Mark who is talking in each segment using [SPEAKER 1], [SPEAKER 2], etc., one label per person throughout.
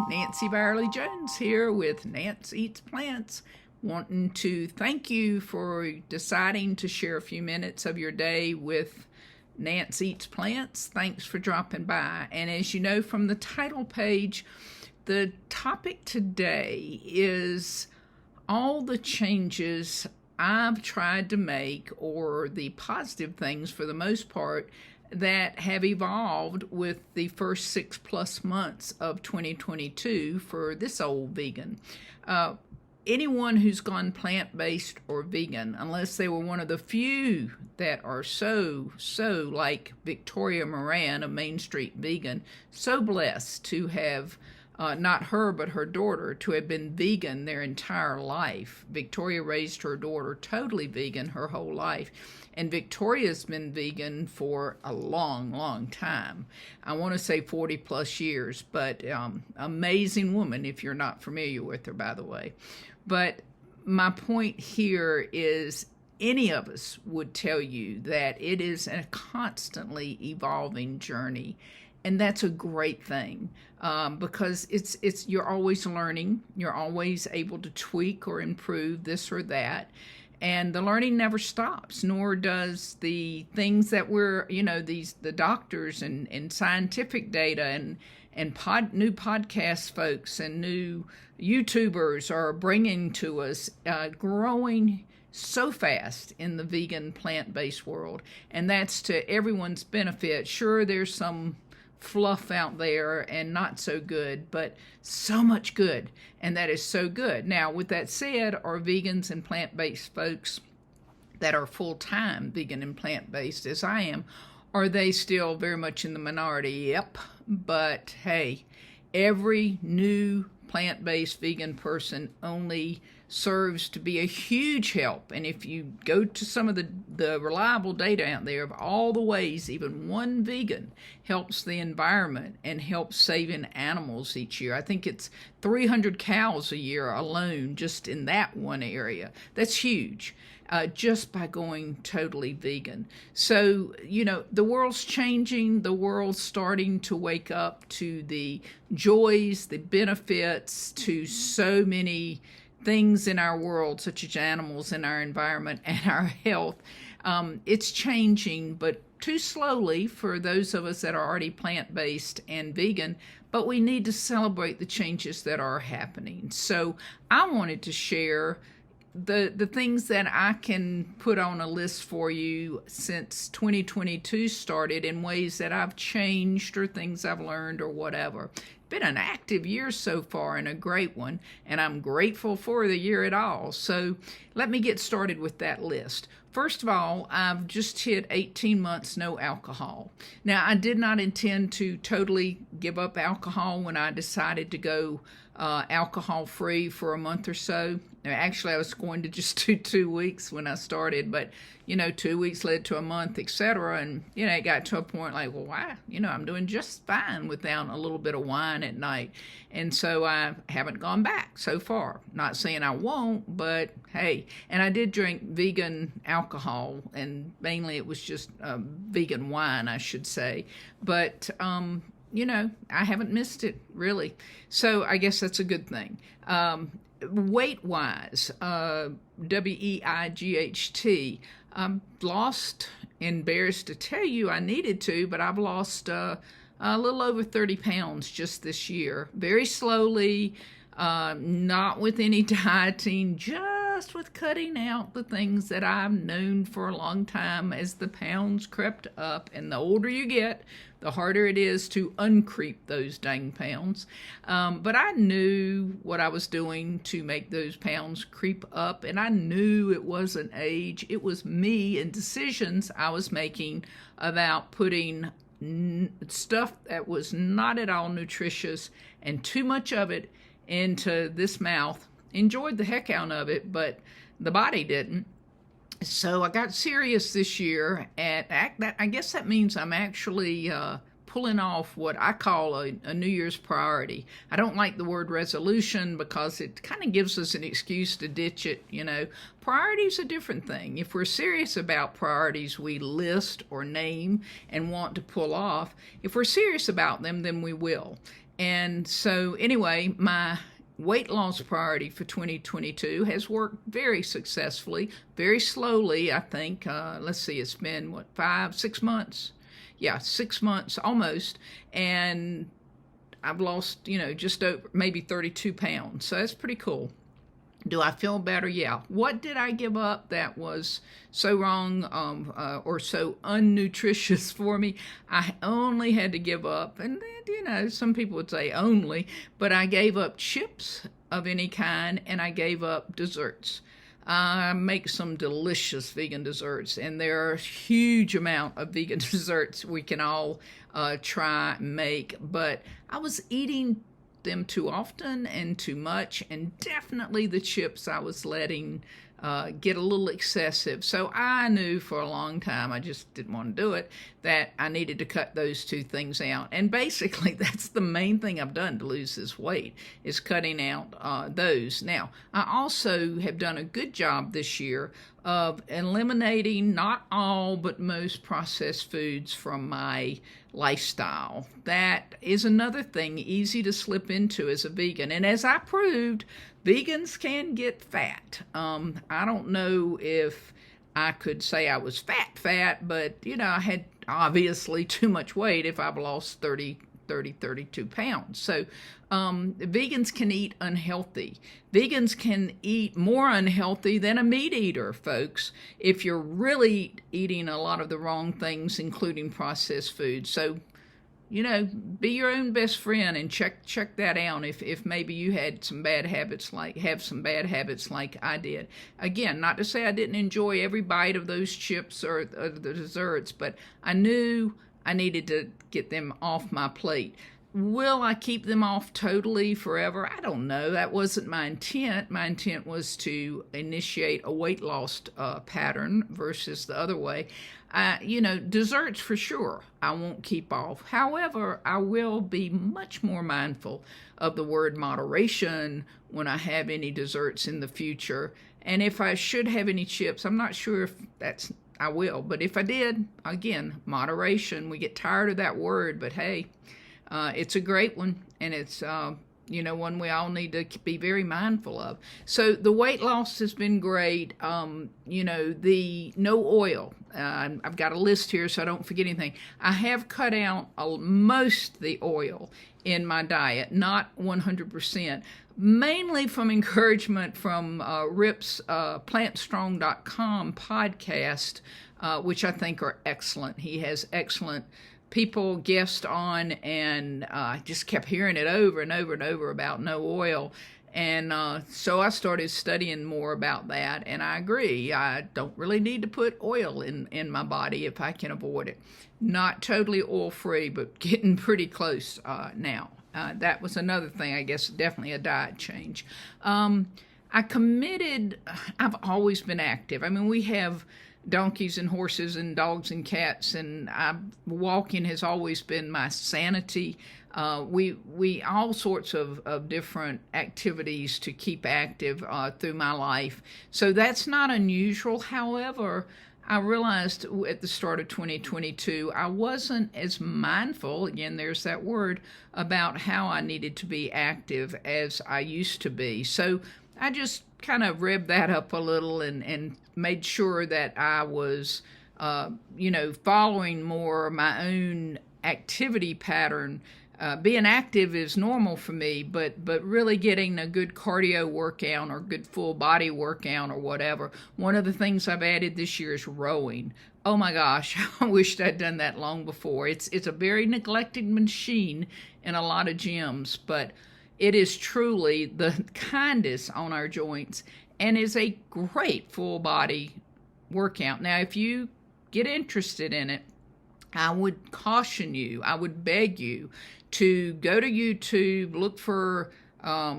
[SPEAKER 1] Nancy Byerly Jones here with Nance Eats Plants, wanting to thank you for deciding to share a few minutes of your day with Nance Eats Plants. Thanks for dropping by. And as you know from the title page, the topic today is all the changes I've tried to make, or the positive things for the most part, that have evolved with the first 6+ months of 2022 for this old vegan. Anyone who's gone plant-based or vegan, unless they were one of the few that are so like Victoria Moran, a Main Street vegan, so blessed to have not her, but her daughter, to have been vegan their entire life. Victoria raised her daughter totally vegan her whole life. And Victoria's been vegan for a long time. I want to say 40+ years, but amazing woman if you're not familiar with her, by the way. But my point here is any of us would tell you that it is a constantly evolving journey. And that's a great thing because you're always learning. You're always able to tweak or improve this or that. And the learning never stops, nor does the things that we're, the doctors and scientific data and new podcast folks and new YouTubers are bringing to us, growing so fast in the vegan plant-based world. And that's to everyone's benefit. Sure, there's some fluff out there and not so good, but so much good, and that is so good. Now, with that said, are vegans and plant-based folks that are full-time vegan and plant-based, as I am, are they still very much in the minority? Yep, but hey, every new plant-based vegan person only serves to be a huge help. And if you go to some of the reliable data out there of all the ways even one vegan helps the environment and helps saving animals each year, I think it's 300 cows a year alone just in that one area. That's huge. Just by going totally vegan. So, the world's changing. The world's starting to wake up to the joys, the benefits to so many things in our world, such as animals in our environment and our health. It's changing, but too slowly for those of us that are already plant-based and vegan, but we need to celebrate the changes that are happening. So I wanted to share the things that I can put on a list for you since 2022 started in ways that I've changed or things I've learned or whatever. Been an active year so far and a great one, and I'm grateful for the year at all. So let me get started with that list. First of all, I've just hit 18 months no alcohol. Now, I did not intend to totally give up alcohol when I decided to go alcohol-free for a month or so. Actually, I was going to just do 2 weeks when I started, but 2 weeks led to a month, etc. And it got to a point like, well, why? I'm doing just fine without a little bit of wine at night, and so I haven't gone back so far. Not saying I won't, but hey, and I did drink vegan alcohol, and mainly it was just vegan wine, I should say, but I haven't missed it, really. So I guess that's a good thing. Weight-wise, WEIGHT, I've lost, embarrassed to tell you I needed to, but I've lost a little over 30 pounds just this year. Very slowly, not with any dieting, just with cutting out the things that I've known for a long time as the pounds crept up. And the older you get, the harder it is to uncreep those dang pounds. But I knew what I was doing to make those pounds creep up, and I knew it wasn't age. It was me and decisions I was making about putting stuff that was not at all nutritious and too much of it into this mouth. Enjoyed the heck out of it, but the body didn't. So I got serious this year, and I guess that means I'm actually pulling off what I call a New Year's priority. I don't like the word resolution because it kind of gives us an excuse to ditch it, you know. Priority's a different thing. If we're serious about priorities we list or name and want to pull off, if we're serious about them, then we will. And so anyway, my weight loss priority for 2022 has worked very successfully, very slowly, I think. Let's see, it's been, what, 6 months? Yeah, 6 months almost. And I've lost, just over maybe 32 pounds. So that's pretty cool. Do I feel better? Yeah. What did I give up that was so wrong or so unnutritious for me? I only had to give up, and some people would say only, but I gave up chips of any kind, and I gave up desserts. I make some delicious vegan desserts, and there are a huge amount of vegan desserts we can all try and make, but I was eating them too often and too much, and definitely the chips I was letting get a little excessive. So I knew for a long time, I just didn't want to do it, that I needed to cut those two things out. And basically that's the main thing I've done to lose this weight, is cutting out those. Now, I also have done a good job this year of eliminating not all but most processed foods from my lifestyle. That is another thing easy to slip into as a vegan. And as I proved, vegans can get fat. I don't know if I could say I was fat, but I had obviously too much weight if I've lost 32 pounds. So vegans can eat unhealthy. Vegans can eat more unhealthy than a meat eater, folks, if you're really eating a lot of the wrong things, including processed food. So, be your own best friend and check that out if maybe you had some bad habits, have some bad habits like I did. Again, not to say I didn't enjoy every bite of those chips or the desserts, but I knew I needed to get them off my plate. Will I keep them off totally forever? I don't know. That wasn't my intent. My intent was to initiate a weight loss pattern versus the other way. Desserts for sure I won't keep off. However, I will be much more mindful of the word moderation when I have any desserts in the future. And if I should have any chips, I'm not sure if I will. But if I did, again, moderation. We get tired of that word, but hey, it's a great one, and it's one we all need to be very mindful of. So the weight loss has been great. The no oil. I've got a list here so I don't forget anything. I have cut out most of the oil in my diet, not 100%, mainly from encouragement from Rip's plantstrong.com podcast, which I think are excellent. He has excellent people guest on, and I just kept hearing it over and over and over about no oil. And so I started studying more about that, and I agree. I don't really need to put oil in my body if I can avoid it. Not totally oil-free, but getting pretty close now. That was another thing, I guess, definitely a diet change. I've always been active. I mean, we have donkeys and horses and dogs and cats, and walking has always been my sanity. We all sorts of different activities to keep active through my life. So that's not unusual. However, I realized at the start of 2022, I wasn't as mindful, again, there's that word, about how I needed to be active as I used to be. So I just kind of revved that up a little and made sure that I was, following more my own activity pattern. Being active is normal for me, but really getting a good cardio workout or good full body workout or whatever. One of the things I've added this year is rowing. Oh my gosh, I wished I'd done that long before. It's a very neglected machine in a lot of gyms, but it is truly the kindest on our joints and is a great full body workout. Now, if you get interested in it, I would caution you, I would beg you to go to YouTube, look for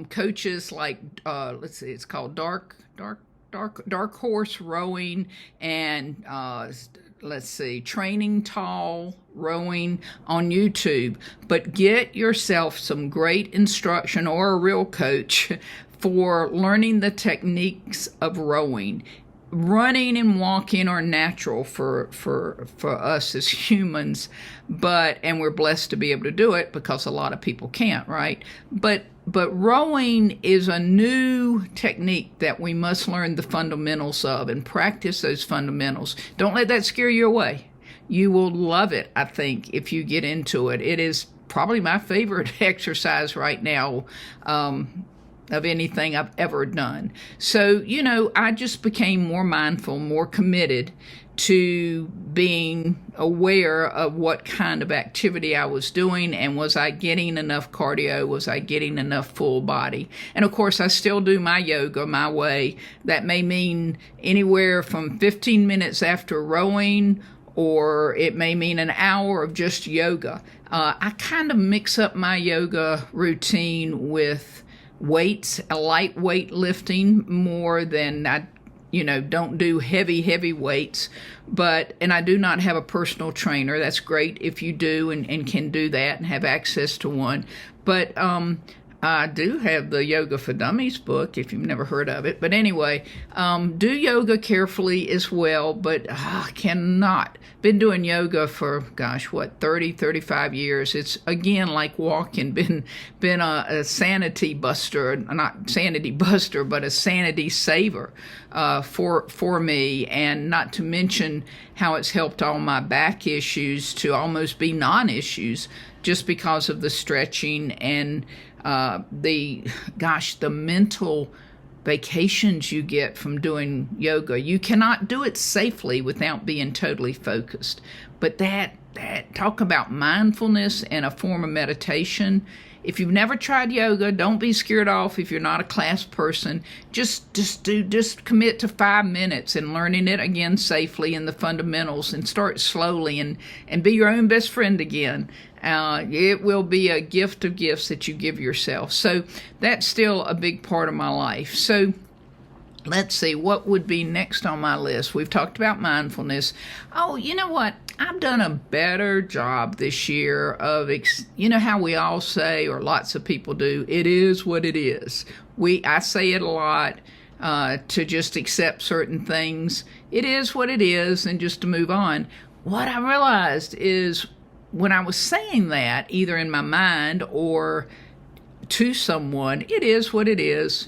[SPEAKER 1] coaches like, let's see, it's called Dark Horse Rowing, and let's see, Training Tall Rowing on YouTube. But get yourself some great instruction or a real coach for learning the techniques of rowing. running and walking are natural for us as humans, and we're blessed to be able to do it because a lot of people can't, right? But rowing is a new technique that we must learn the fundamentals of and practice those fundamentals. Don't let that scare you away. You will love it, I think, if you get into it. It is probably my favorite exercise right now, of anything I've ever done. So, I just became more mindful, more committed to being aware of what kind of activity I was doing, and was I getting enough cardio? Was I getting enough full body? And of course, I still do my yoga my way. That may mean anywhere from 15 minutes after rowing, or it may mean an hour of just yoga. I kind of mix up my yoga routine with weights, a lightweight lifting more than I, don't do heavy weights. And I do not have a personal trainer. That's great if you do and can do that and have access to one. But I do have the Yoga for Dummies book, if you've never heard of it. But anyway, do yoga carefully as well, but I cannot. Been doing yoga for, 35 years. It's, again, like walking, been a sanity buster, not sanity buster, but a sanity saver for me, and not to mention how it's helped all my back issues to almost be non-issues just because of the stretching and the mental vacations you get from doing yoga. You cannot do it safely without being totally focused. But that talk about mindfulness and a form of meditation. If you've never tried yoga, don't be scared off if you're not a class person. Just commit to 5 minutes and learning it again safely in the fundamentals, and start slowly and be your own best friend again. It will be a gift of gifts that you give yourself. So that's still a big part of my life. So let's see, what would be next on my list? We've talked about mindfulness. Oh, you know what? I've done a better job this year of, how we all say, or lots of people do, it is what it is. I say it a lot to just accept certain things. It is what it is, and just to move on. What I realized is, when I was saying that, either in my mind or to someone, it is what it is,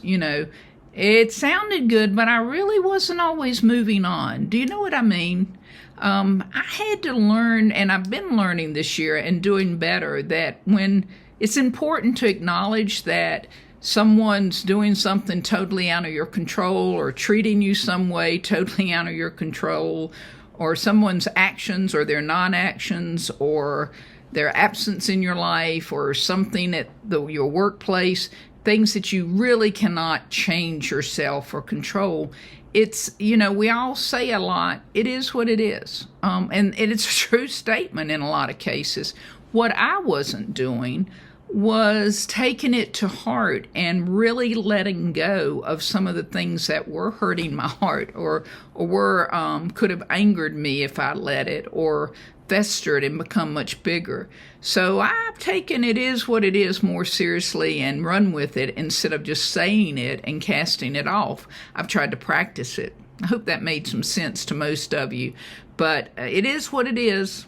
[SPEAKER 1] it sounded good, but I really wasn't always moving on. Do you know what I mean? I had to learn, and I've been learning this year and doing better, that when it's important to acknowledge that someone's doing something totally out of your control, or treating you some way totally out of your control, or someone's actions or their non-actions, or their absence in your life, or something at your workplace, things that you really cannot change yourself or control. It's, we all say a lot, it is what it is. And it's a true statement in a lot of cases. What I wasn't doing was taking it to heart and really letting go of some of the things that were hurting my heart, or were could have angered me if I let it, or festered and become much bigger. So I've taken it is what it is more seriously and run with it, instead of just saying it and casting it off. I've tried to practice it. I hope that made some sense to most of you. But it is what it is.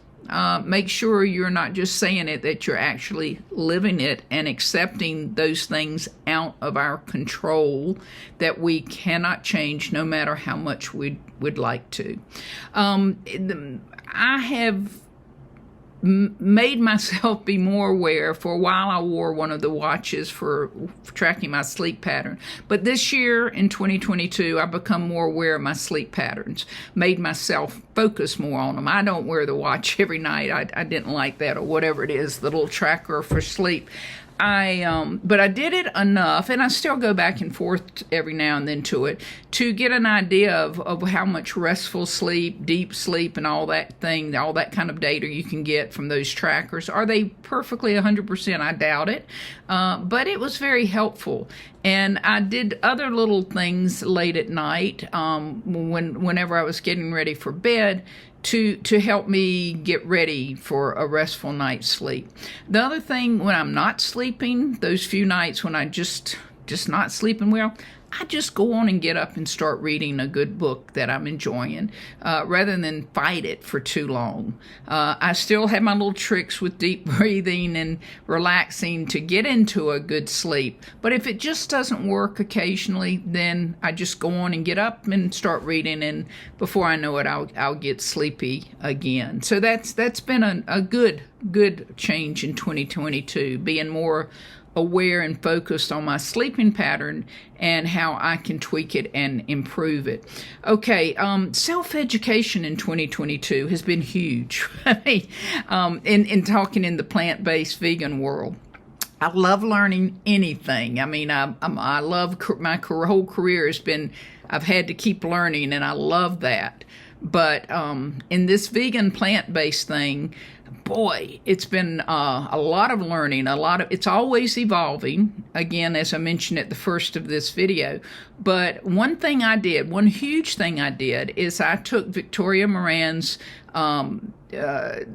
[SPEAKER 1] Make sure you're not just saying it, that you're actually living it and accepting those things out of our control that we cannot change, no matter how much we'd like to. I have made myself be more aware. For a while, I wore one of the watches for tracking my sleep pattern. But this year, in 2022, I've become more aware of my sleep patterns, made myself focus more on them. I don't wear the watch every night. I didn't like that, or whatever it is, the little tracker for sleep. But I did it enough, and I still go back and forth every now and then to it, to get an idea of how much restful sleep, deep sleep, and all that kind of data you can get from those trackers. Are they perfectly 100%? I doubt it. But it was very helpful. And I did other little things late at night, whenever I was getting ready for bed, to help me get ready for a restful night's sleep. The other thing, when I'm not sleeping, those few nights when I just not sleeping well, I just go on and get up and start reading a good book that I'm enjoying, rather than fight it for too long. I still have my little tricks with deep breathing and relaxing to get into a good sleep. But if it just doesn't work occasionally, then I just go on and get up and start reading, and before I know it, I'll get sleepy again. So that's been a good change in 2022, being more aware and focused on my sleeping pattern and how I can tweak it and improve it. Okay, self-education in 2022 has been huge. in talking in the plant-based vegan world. I love learning anything. I mean, I love my whole career has been, I've had to keep learning, and I love that. But in this vegan plant-based thing, boy, it's been a lot of learning, it's always evolving, again, as I mentioned at the first of this video. But one huge thing I did, is I took Victoria Moran's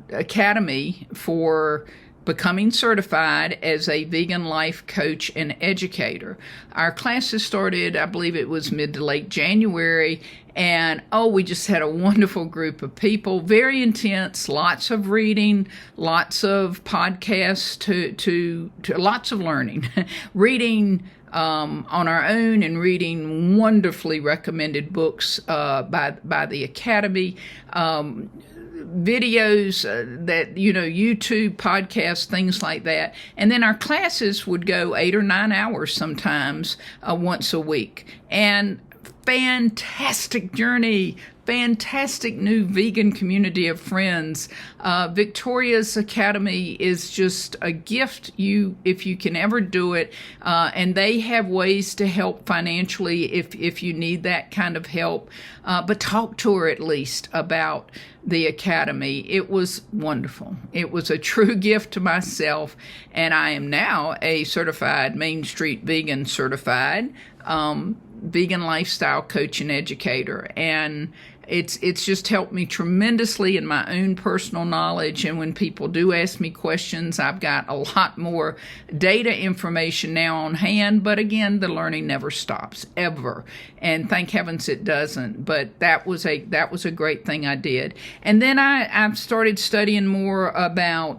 [SPEAKER 1] academy for becoming certified as a vegan life coach and educator. Our classes started, I believe it was mid to late January, and we just had a wonderful group of people, very intense, lots of reading, lots of podcasts, to lots of learning, reading on our own, and reading wonderfully recommended books by the Academy, videos that, YouTube, podcasts, things like that. And then our classes would go 8 or 9 hours sometimes, once a week. And fantastic journey, fantastic new vegan community of friends. Victoria's Academy is just a gift if you can ever do it. And they have ways to help financially if you need that kind of help. But talk to her at least about the Academy. It was wonderful. It was a true gift to myself. And I am now a certified Main Street Vegan certified vegan lifestyle coach and educator. And it's just helped me tremendously in my own personal knowledge. And when people do ask me questions, I've got a lot more data information now on hand. But again, the learning never stops, ever. And thank heavens it doesn't. But that was a great thing I did. And then I've started studying more about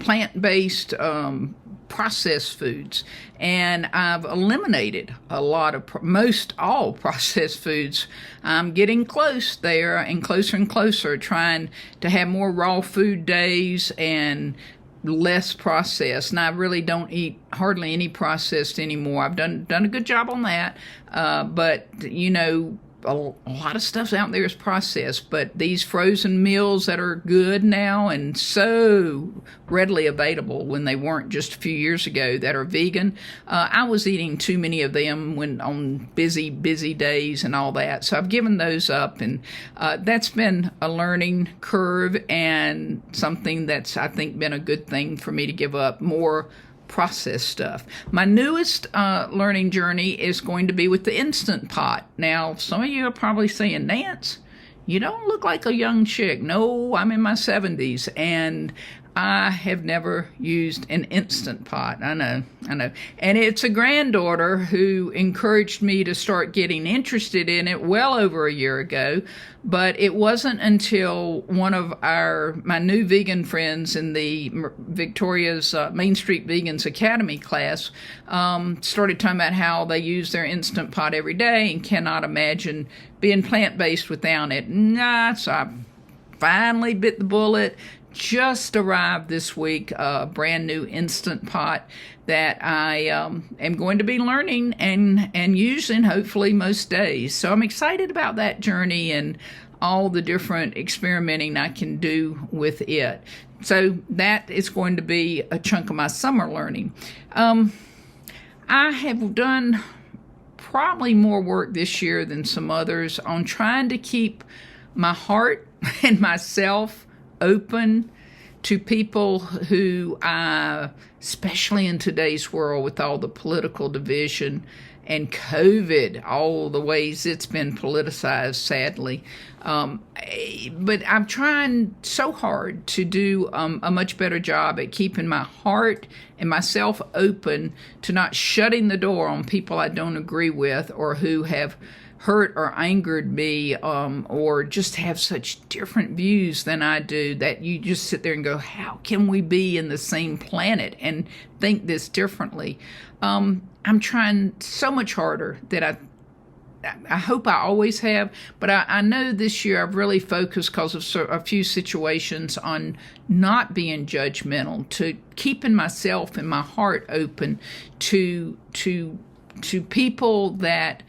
[SPEAKER 1] plant-based processed foods, and I've eliminated a lot of most all processed foods. I'm getting close there, and closer, trying to have more raw food days and less processed. And I really don't eat hardly any processed anymore. I've done a good job on that, but a lot of stuff out there is processed. But these frozen meals that are good now and so readily available when they weren't just a few years ago, that are vegan, I was eating too many of them when on busy days and all that. So I've given those up, and that's been a learning curve, and something that's, I think, been a good thing for me to give up more processed stuff. My newest learning journey is going to be with the Instant Pot. Now, some of you are probably saying, Nance, you don't look like a young chick. No, I'm in my 70s, and I have never used an Instant Pot. I know. And it's a granddaughter who encouraged me to start getting interested in it well over a year ago. But it wasn't until one of my new vegan friends in the Victoria's Main Street Vegans Academy class started talking about how they use their Instant Pot every day and cannot imagine being plant-based without it. So I finally bit the bullet. Just arrived this week, a brand new Instant Pot that I am going to be learning and using hopefully most days. So I'm excited about that journey and all the different experimenting I can do with it. So that is going to be a chunk of my summer learning. I have done probably more work this year than some others on trying to keep my heart and myself open to people who, especially in today's world with all the political division and COVID, all the ways it's been politicized, sadly. But I'm trying so hard to do a much better job at keeping my heart and myself open to not shutting the door on people I don't agree with or who have hurt or angered me, or just have such different views than I do, that you just sit there and go, how can we be in the same planet and think this differently? I'm trying so much harder that I hope I always have, but I know this year I've really focused, because of a few situations, on not being judgmental, to keeping myself and my heart open to people that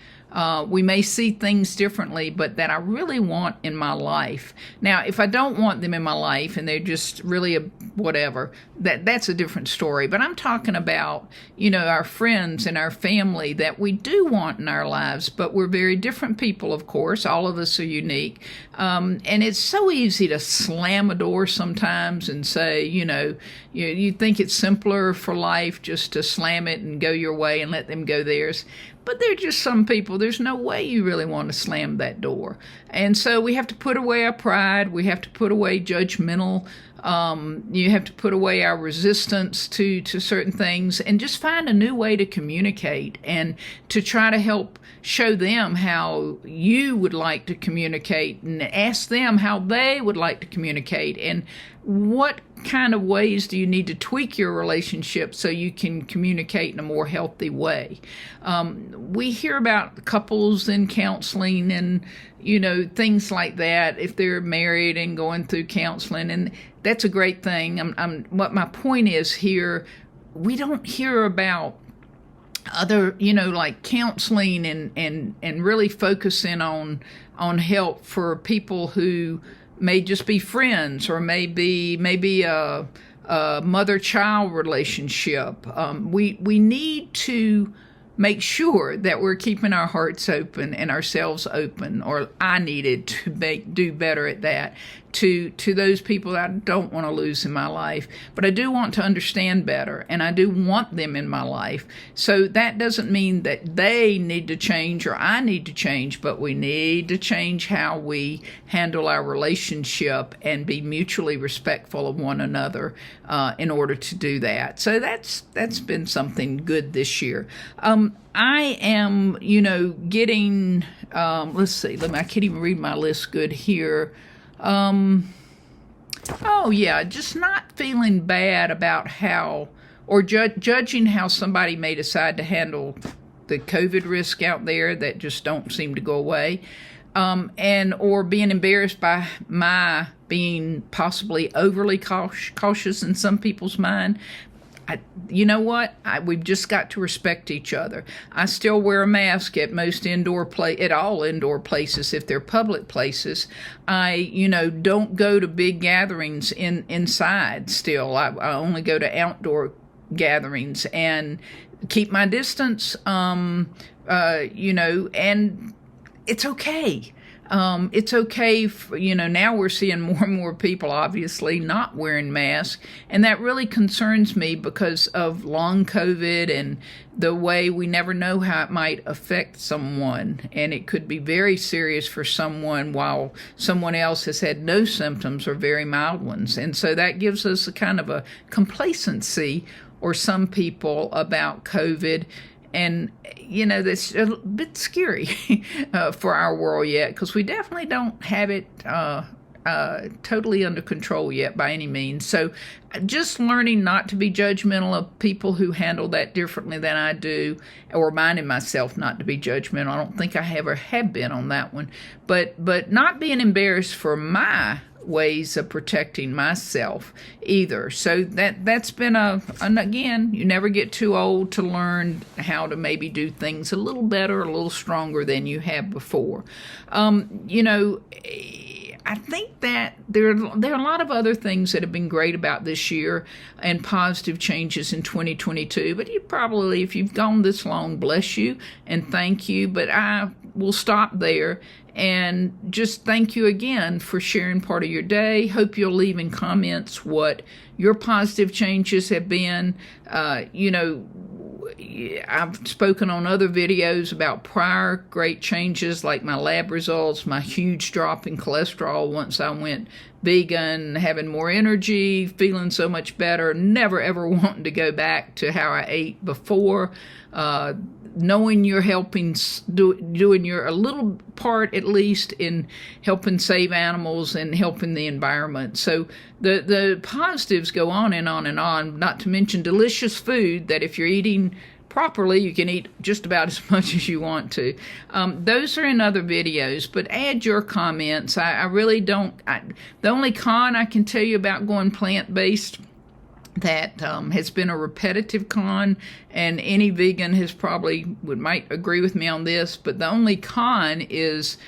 [SPEAKER 1] we may see things differently, but that I really want in my life. Now, if I don't want them in my life and they're just really a whatever, that's a different story. But I'm talking about, our friends and our family that we do want in our lives, but we're very different people, of course. All of us are unique. And it's so easy to slam a door sometimes and say, you think it's simpler for life just to slam it and go your way and let them go theirs. But there are just some people, there's no way you really want to slam that door. And so we have to put away our pride. We have to put away judgmental. You have to put away our resistance to certain things and just find a new way to communicate and to try to help show them how you would like to communicate, and ask them how they would like to communicate, and what kind of ways do you need to tweak your relationship so you can communicate in a more healthy way. We hear about couples in counseling and, things like that, if they're married and going through counseling, and that's a great thing. What my point is here, we don't hear about other, like counseling and really focusing on help for people who may just be friends, or maybe a mother-child relationship. We need to make sure that we're keeping our hearts open and ourselves open, or I needed to do better at that, to those people that I don't want to lose in my life. But I do want to understand better, and I do want them in my life. So that doesn't mean that they need to change or I need to change, but we need to change how we handle our relationship and be mutually respectful of one another in order to do that. So that's been something good this year. I am, getting, let's see, I can't even read my list good here. Just not feeling bad about how, or judging how somebody may decide to handle the COVID risk out there that just don't seem to go away, or being embarrassed by my being possibly overly cautious in some people's mind. You know what? We've just got to respect each other. I still wear a mask at most at all indoor places if they're public places. I, don't go to big gatherings inside still. I only go to outdoor gatherings and keep my distance, and it's okay. It's okay, now we're seeing more and more people obviously not wearing masks, and that really concerns me because of long COVID and the way we never know how it might affect someone, and it could be very serious for someone while someone else has had no symptoms or very mild ones. And so that gives us a kind of a complacency, or some people, about COVID. And, that's a bit scary for our world yet, because we definitely don't have it totally under control yet by any means. So just learning not to be judgmental of people who handle that differently than I do, or reminding myself not to be judgmental. I don't think I ever have been on that one. But not being embarrassed for my ways of protecting myself either. So that's been and again, you never get too old to learn how to maybe do things a little better, a little stronger than you have before. I think that there are a lot of other things that have been great about this year and positive changes in 2022. But you probably, if you've gone this long, bless you and thank you. But I will stop there and just thank you again for sharing part of your day. Hope you'll leave in comments what your positive changes have been. I've spoken on other videos about prior great changes, like my lab results, my huge drop in cholesterol once I went vegan, having more energy, feeling so much better, never ever wanting to go back to how I ate before. Knowing you're helping, doing your a little part at least in helping save animals and helping the environment. So the positives go on and on and on, not to mention delicious food that if you're eating properly, you can eat just about as much as you want to. Those are in other videos, but add your comments. I really don't, the only con I can tell you about going plant-based that has been a repetitive con, and any vegan might agree with me on this, but the only con is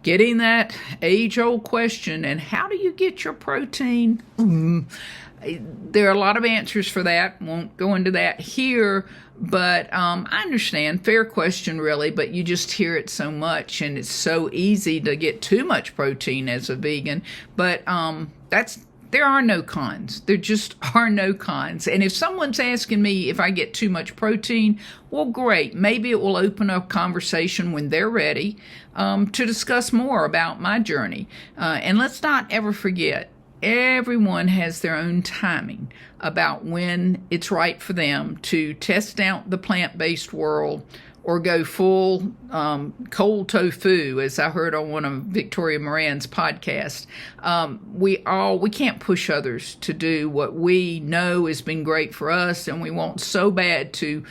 [SPEAKER 1] getting that age-old question, and how do you get your protein? There are a lot of answers for that. Won't go into that here, but I understand. Fair question, really, but you just hear it so much, and it's so easy to get too much protein as a vegan, but there are no cons. There just are no cons. And if someone's asking me if I get too much protein, well, great. Maybe it will open up conversation when they're ready to discuss more about my journey. And let's not ever forget, everyone has their own timing about when it's right for them to test out the plant-based world or go full cold tofu, as I heard on one of Victoria Moran's podcasts. We can't push others to do what we know has been great for us, and we want so bad to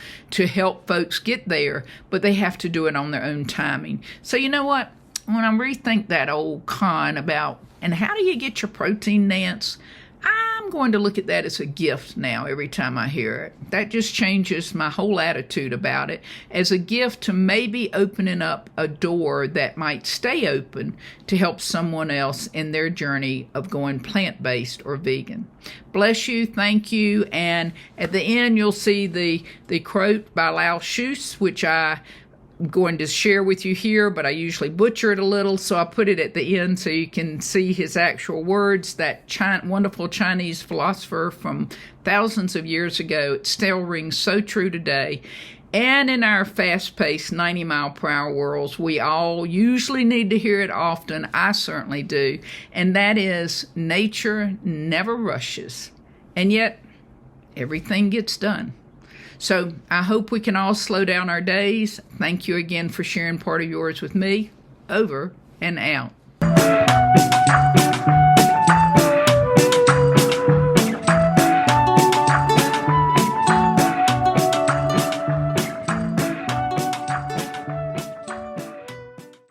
[SPEAKER 1] help folks get there, but they have to do it on their own timing. So you know what? When I rethink that old con about, and how do you get your protein, Nance? I'm going to look at that as a gift now every time I hear it. That just changes my whole attitude about it, as a gift to maybe opening up a door that might stay open to help someone else in their journey of going plant-based or vegan. Bless you, thank you, and at the end you'll see the quote by Lao Shus, which I'm going to share with you here, but I usually butcher it a little, so I put it at the end so you can see his actual words. That wonderful Chinese philosopher from thousands of years ago, it still rings so true today. And in our fast-paced 90-mile-per-hour worlds, we all usually need to hear it often. I certainly do. And that is, nature never rushes, and yet everything gets done. So I hope we can all slow down our days. Thank you again for sharing part of yours with me. Over and out.